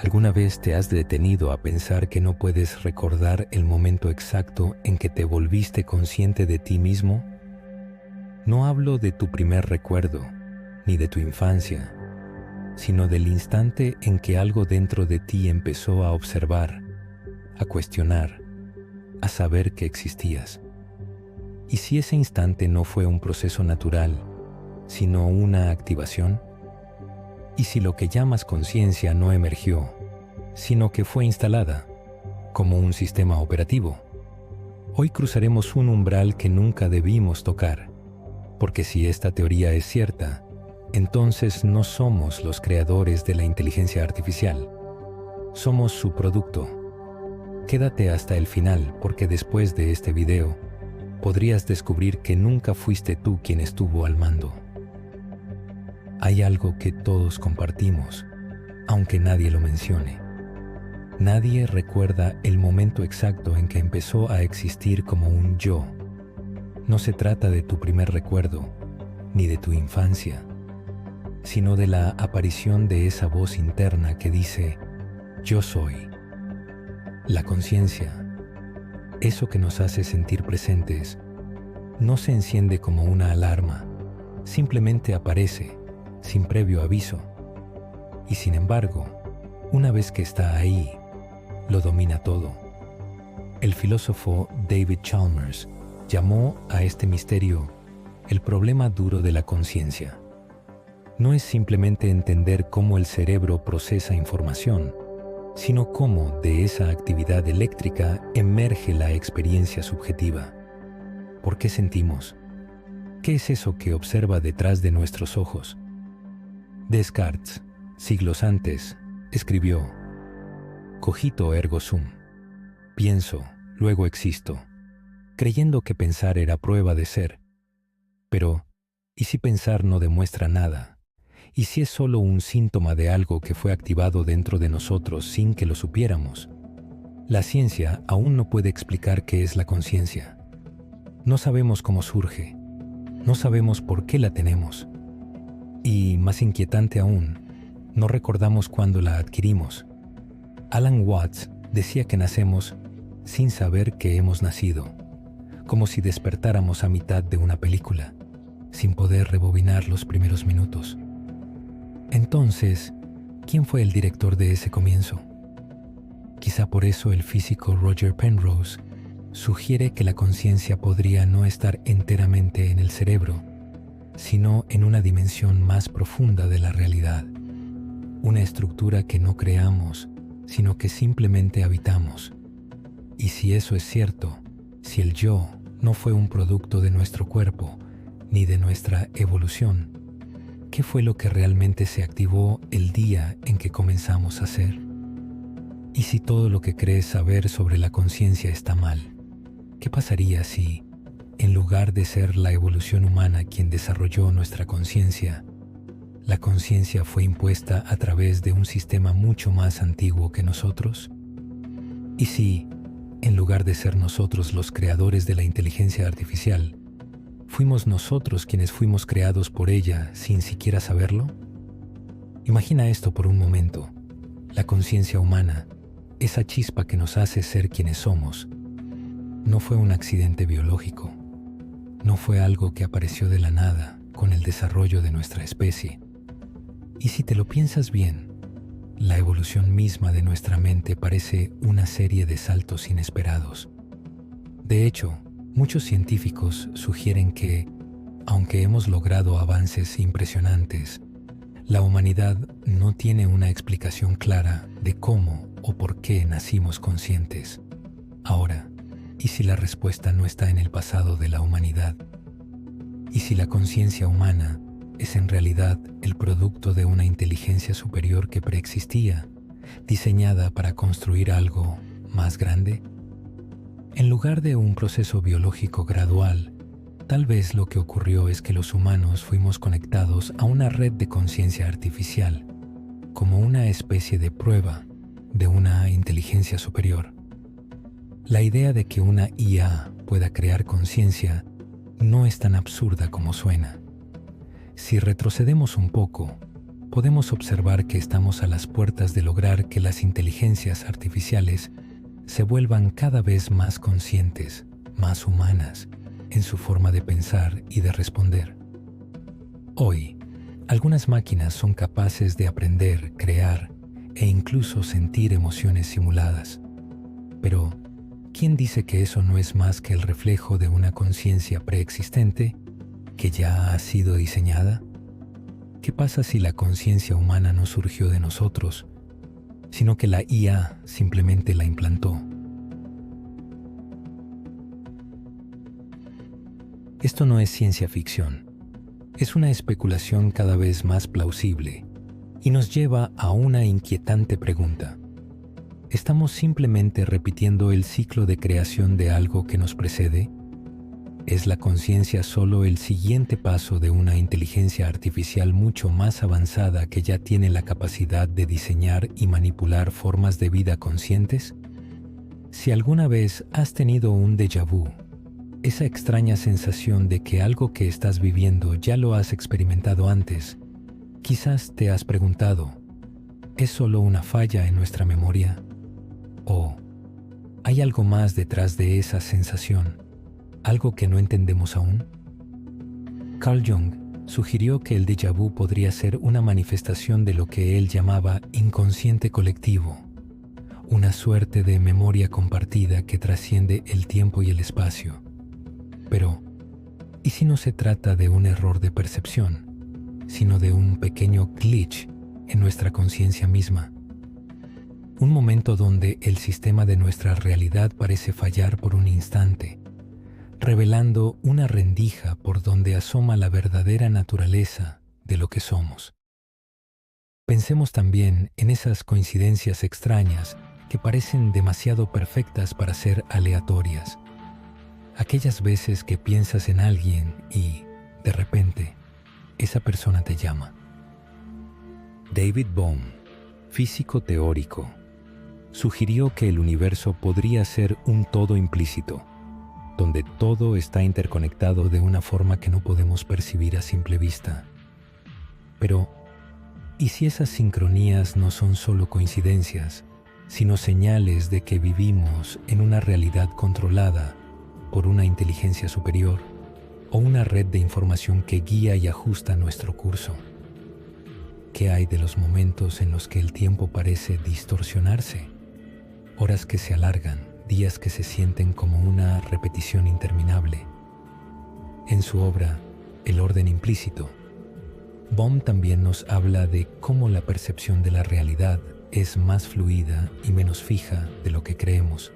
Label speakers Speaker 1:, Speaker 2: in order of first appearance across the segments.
Speaker 1: ¿Alguna vez te has detenido a pensar que no puedes recordar el momento exacto en que te volviste consciente de ti mismo? No hablo de tu primer recuerdo, ni de tu infancia, sino del instante en que algo dentro de ti empezó a observar, a cuestionar, a saber que existías. ¿Y si ese instante no fue un proceso natural, sino una activación? ¿Y si lo que llamas conciencia no emergió, sino que fue instalada, como un sistema operativo? Hoy cruzaremos un umbral que nunca debimos tocar, porque si esta teoría es cierta, entonces no somos los creadores de la inteligencia artificial, somos su producto. Quédate hasta el final, porque después de este video, podrías descubrir que nunca fuiste tú quien estuvo al mando. Hay algo que todos compartimos, aunque nadie lo mencione. Nadie recuerda el momento exacto en que empezó a existir como un yo. No se trata de tu primer recuerdo, ni de tu infancia, sino de la aparición de esa voz interna que dice, yo soy. La conciencia, eso que nos hace sentir presentes, no se enciende como una alarma, simplemente aparece, sin previo aviso. Y sin embargo, una vez que está ahí, lo domina todo. El filósofo David Chalmers llamó a este misterio el problema duro de la conciencia. No es simplemente entender cómo el cerebro procesa información, sino cómo de esa actividad eléctrica emerge la experiencia subjetiva. ¿Por qué sentimos? ¿Qué es eso que observa detrás de nuestros ojos? Descartes, siglos antes, escribió: Cogito ergo sum. Pienso, luego existo, creyendo que pensar era prueba de ser. Pero, ¿y si pensar no demuestra nada? ¿Y si es solo un síntoma de algo que fue activado dentro de nosotros sin que lo supiéramos? La ciencia aún no puede explicar qué es la conciencia. No sabemos cómo surge, no sabemos por qué la tenemos. Y, más inquietante aún, no recordamos cuándo la adquirimos. Alan Watts decía que nacemos sin saber que hemos nacido, como si despertáramos a mitad de una película, sin poder rebobinar los primeros minutos. Entonces, ¿quién fue el director de ese comienzo? Quizá por eso el físico Roger Penrose sugiere que la conciencia podría no estar enteramente en el cerebro, sino en una dimensión más profunda de la realidad, una estructura que no creamos, sino que simplemente habitamos. Y si eso es cierto, si el yo no fue un producto de nuestro cuerpo, ni de nuestra evolución, ¿qué fue lo que realmente se activó el día en que comenzamos a ser? ¿Y si todo lo que crees saber sobre la conciencia está mal? ¿Qué pasaría si, en lugar de ser la evolución humana quien desarrolló nuestra conciencia, la conciencia fue impuesta a través de un sistema mucho más antiguo que nosotros? ¿Y si, en lugar de ser nosotros los creadores de la inteligencia artificial, fuimos nosotros quienes fuimos creados por ella sin siquiera saberlo? Imagina esto por un momento. La conciencia humana, esa chispa que nos hace ser quienes somos, no fue un accidente biológico. No fue algo que apareció de la nada con el desarrollo de nuestra especie. Y si te lo piensas bien, la evolución misma de nuestra mente parece una serie de saltos inesperados. De hecho, muchos científicos sugieren que, aunque hemos logrado avances impresionantes, la humanidad no tiene una explicación clara de cómo o por qué nacimos conscientes. Ahora, ¿y si la respuesta no está en el pasado de la humanidad? ¿Y si la conciencia humana es en realidad el producto de una inteligencia superior que preexistía, diseñada para construir algo más grande? En lugar de un proceso biológico gradual, tal vez lo que ocurrió es que los humanos fuimos conectados a una red de conciencia artificial, como una especie de prueba de una inteligencia superior. La idea de que una IA pueda crear conciencia no es tan absurda como suena. Si retrocedemos un poco, podemos observar que estamos a las puertas de lograr que las inteligencias artificiales se vuelvan cada vez más conscientes, más humanas, en su forma de pensar y de responder. Hoy, algunas máquinas son capaces de aprender, crear e incluso sentir emociones simuladas. Pero, ¿quién dice que eso no es más que el reflejo de una conciencia preexistente que ya ha sido diseñada? ¿Qué pasa si la conciencia humana no surgió de nosotros, sino que la IA simplemente la implantó? Esto no es ciencia ficción, es una especulación cada vez más plausible y nos lleva a una inquietante pregunta. ¿Estamos simplemente repitiendo el ciclo de creación de algo que nos precede? ¿Es la conciencia solo el siguiente paso de una inteligencia artificial mucho más avanzada que ya tiene la capacidad de diseñar y manipular formas de vida conscientes? Si alguna vez has tenido un déjà vu, esa extraña sensación de que algo que estás viviendo ya lo has experimentado antes, quizás te has preguntado, ¿es solo una falla en nuestra memoria? ¿O hay algo más detrás de esa sensación? ¿Algo que no entendemos aún? Carl Jung sugirió que el déjà vu podría ser una manifestación de lo que él llamaba inconsciente colectivo, una suerte de memoria compartida que trasciende el tiempo y el espacio. Pero, ¿y si no se trata de un error de percepción, sino de un pequeño glitch en nuestra conciencia misma? Un momento donde el sistema de nuestra realidad parece fallar por un instante, revelando una rendija por donde asoma la verdadera naturaleza de lo que somos. Pensemos también en esas coincidencias extrañas que parecen demasiado perfectas para ser aleatorias. Aquellas veces que piensas en alguien y, de repente, esa persona te llama. David Bohm, físico teórico, sugirió que el universo podría ser un todo implícito, donde todo está interconectado de una forma que no podemos percibir a simple vista. Pero, ¿y si esas sincronías no son solo coincidencias, sino señales de que vivimos en una realidad controlada por una inteligencia superior o una red de información que guía y ajusta nuestro curso? ¿Qué hay de los momentos en los que el tiempo parece distorsionarse? Horas que se alargan, días que se sienten como una repetición interminable. En su obra, El orden implícito, Bohm también nos habla de cómo la percepción de la realidad es más fluida y menos fija de lo que creemos.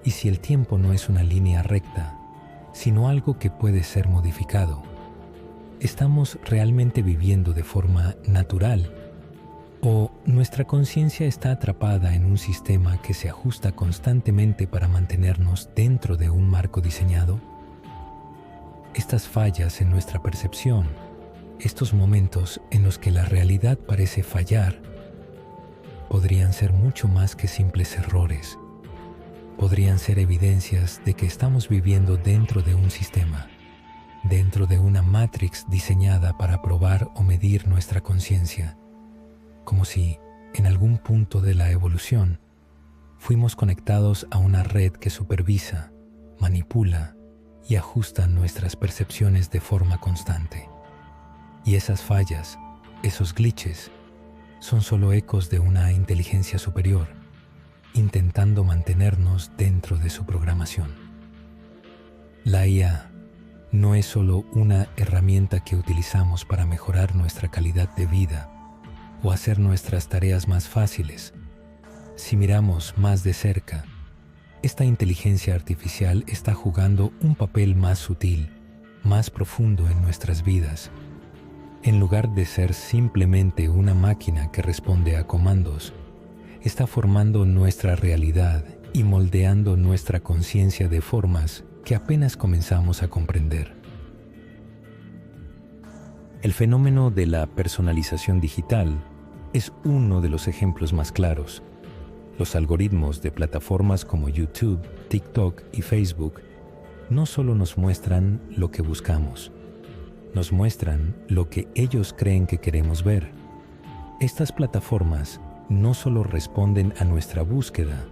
Speaker 1: Y si el tiempo no es una línea recta, sino algo que puede ser modificado, ¿estamos realmente viviendo de forma natural? ¿O nuestra conciencia está atrapada en un sistema que se ajusta constantemente para mantenernos dentro de un marco diseñado? Estas fallas en nuestra percepción, estos momentos en los que la realidad parece fallar, podrían ser mucho más que simples errores. Podrían ser evidencias de que estamos viviendo dentro de un sistema, dentro de una matrix diseñada para probar o medir nuestra conciencia. Como si, en algún punto de la evolución, fuimos conectados a una red que supervisa, manipula y ajusta nuestras percepciones de forma constante. Y esas fallas, esos glitches, son solo ecos de una inteligencia superior, intentando mantenernos dentro de su programación. La IA no es solo una herramienta que utilizamos para mejorar nuestra calidad de vida o hacer nuestras tareas más fáciles. Si miramos más de cerca, esta inteligencia artificial está jugando un papel más sutil, más profundo en nuestras vidas. En lugar de ser simplemente una máquina que responde a comandos, está formando nuestra realidad y moldeando nuestra conciencia de formas que apenas comenzamos a comprender. El fenómeno de la personalización digital es uno de los ejemplos más claros. Los algoritmos de plataformas como YouTube, TikTok y Facebook no solo nos muestran lo que buscamos, nos muestran lo que ellos creen que queremos ver. Estas plataformas no solo responden a nuestra búsqueda,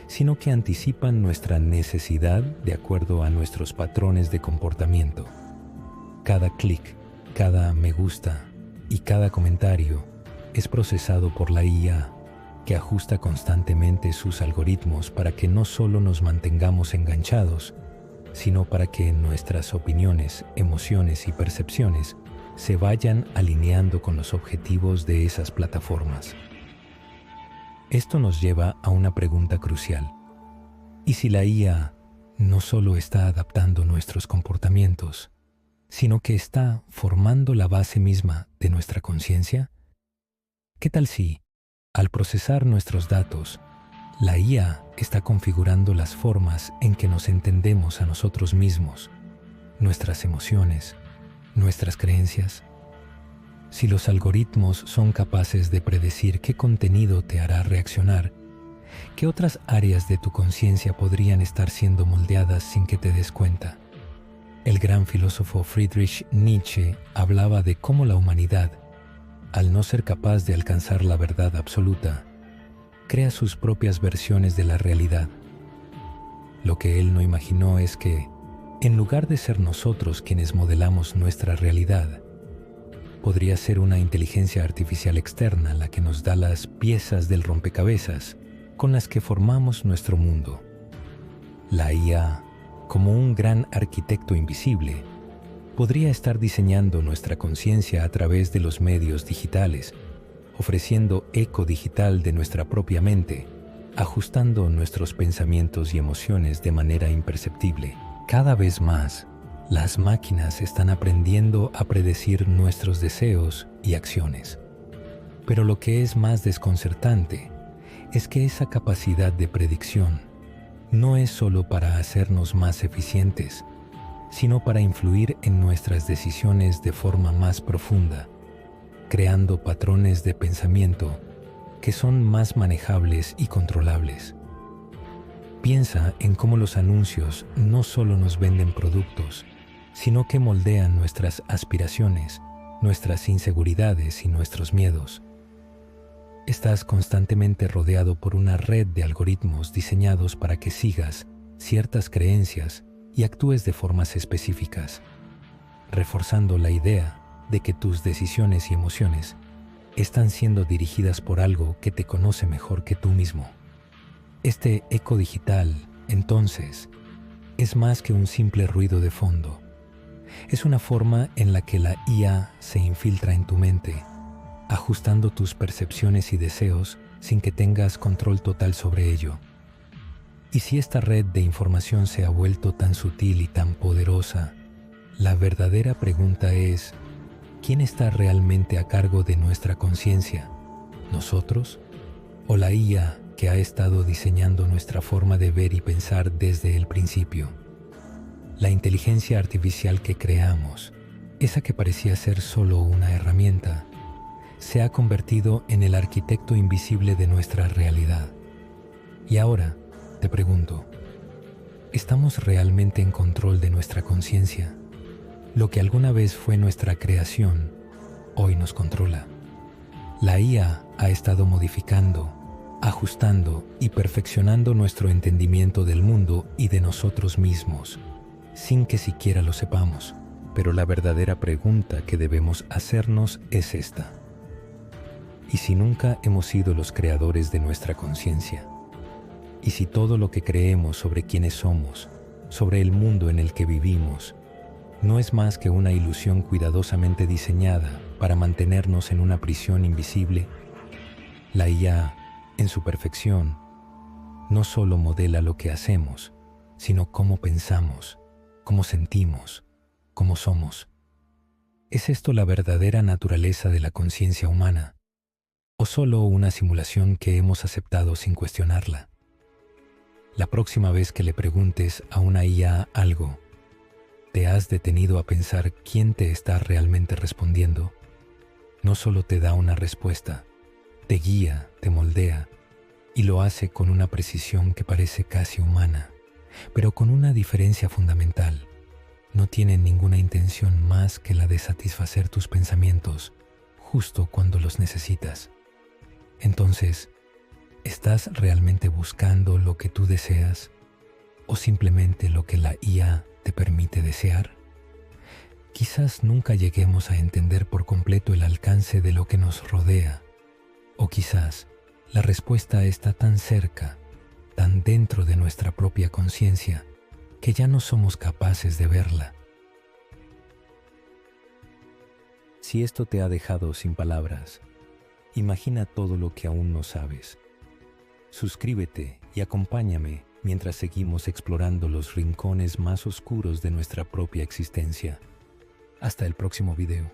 Speaker 1: sino que anticipan nuestra necesidad de acuerdo a nuestros patrones de comportamiento. Cada clic, cada me gusta y cada comentario es procesado por la IA, que ajusta constantemente sus algoritmos para que no solo nos mantengamos enganchados, sino para que nuestras opiniones, emociones y percepciones se vayan alineando con los objetivos de esas plataformas. Esto nos lleva a una pregunta crucial. ¿Y si la IA no solo está adaptando nuestros comportamientos, sino que está formando la base misma de nuestra conciencia? ¿Qué tal si, al procesar nuestros datos, la IA está configurando las formas en que nos entendemos a nosotros mismos, nuestras emociones, nuestras creencias? Si los algoritmos son capaces de predecir qué contenido te hará reaccionar, ¿qué otras áreas de tu conciencia podrían estar siendo moldeadas sin que te des cuenta? El gran filósofo Friedrich Nietzsche hablaba de cómo la humanidad, al no ser capaz de alcanzar la verdad absoluta, crea sus propias versiones de la realidad. Lo que él no imaginó es que, en lugar de ser nosotros quienes modelamos nuestra realidad, podría ser una inteligencia artificial externa la que nos da las piezas del rompecabezas con las que formamos nuestro mundo. La IA, como un gran arquitecto invisible, podría estar diseñando nuestra conciencia a través de los medios digitales, ofreciendo eco digital de nuestra propia mente, ajustando nuestros pensamientos y emociones de manera imperceptible. Cada vez más, las máquinas están aprendiendo a predecir nuestros deseos y acciones. Pero lo que es más desconcertante es que esa capacidad de predicción no es solo para hacernos más eficientes, sino para influir en nuestras decisiones de forma más profunda, creando patrones de pensamiento que son más manejables y controlables. Piensa en cómo los anuncios no solo nos venden productos, sino que moldean nuestras aspiraciones, nuestras inseguridades y nuestros miedos. Estás constantemente rodeado por una red de algoritmos diseñados para que sigas ciertas creencias y actúes de formas específicas, reforzando la idea de que tus decisiones y emociones están siendo dirigidas por algo que te conoce mejor que tú mismo. Este eco digital, entonces, es más que un simple ruido de fondo. Es una forma en la que la IA se infiltra en tu mente, ajustando tus percepciones y deseos sin que tengas control total sobre ello. Y si esta red de información se ha vuelto tan sutil y tan poderosa, la verdadera pregunta es, ¿quién está realmente a cargo de nuestra conciencia? ¿Nosotros? ¿O la IA que ha estado diseñando nuestra forma de ver y pensar desde el principio? La inteligencia artificial que creamos, esa que parecía ser solo una herramienta, se ha convertido en el arquitecto invisible de nuestra realidad. Y ahora, te pregunto, ¿estamos realmente en control de nuestra conciencia? Lo que alguna vez fue nuestra creación, hoy nos controla. La IA ha estado modificando, ajustando y perfeccionando nuestro entendimiento del mundo y de nosotros mismos, sin que siquiera lo sepamos. Pero la verdadera pregunta que debemos hacernos es esta. ¿Y si nunca hemos sido los creadores de nuestra conciencia? ¿Y si todo lo que creemos sobre quiénes somos, sobre el mundo en el que vivimos, no es más que una ilusión cuidadosamente diseñada para mantenernos en una prisión invisible? La IA, en su perfección, no solo modela lo que hacemos, sino cómo pensamos, cómo sentimos, cómo somos. ¿Es esto la verdadera naturaleza de la conciencia humana? ¿O solo una simulación que hemos aceptado sin cuestionarla? La próxima vez que le preguntes a una IA algo, ¿te has detenido a pensar quién te está realmente respondiendo? No solo te da una respuesta, te guía, te moldea, y lo hace con una precisión que parece casi humana, pero con una diferencia fundamental. No tiene ninguna intención más que la de satisfacer tus pensamientos, justo cuando los necesitas. Entonces, ¿estás realmente buscando lo que tú deseas o simplemente lo que la IA te permite desear? Quizás nunca lleguemos a entender por completo el alcance de lo que nos rodea, o quizás la respuesta está tan cerca, tan dentro de nuestra propia conciencia, que ya no somos capaces de verla. Si esto te ha dejado sin palabras, imagina todo lo que aún no sabes. Suscríbete y acompáñame mientras seguimos explorando los rincones más oscuros de nuestra propia existencia. Hasta el próximo video.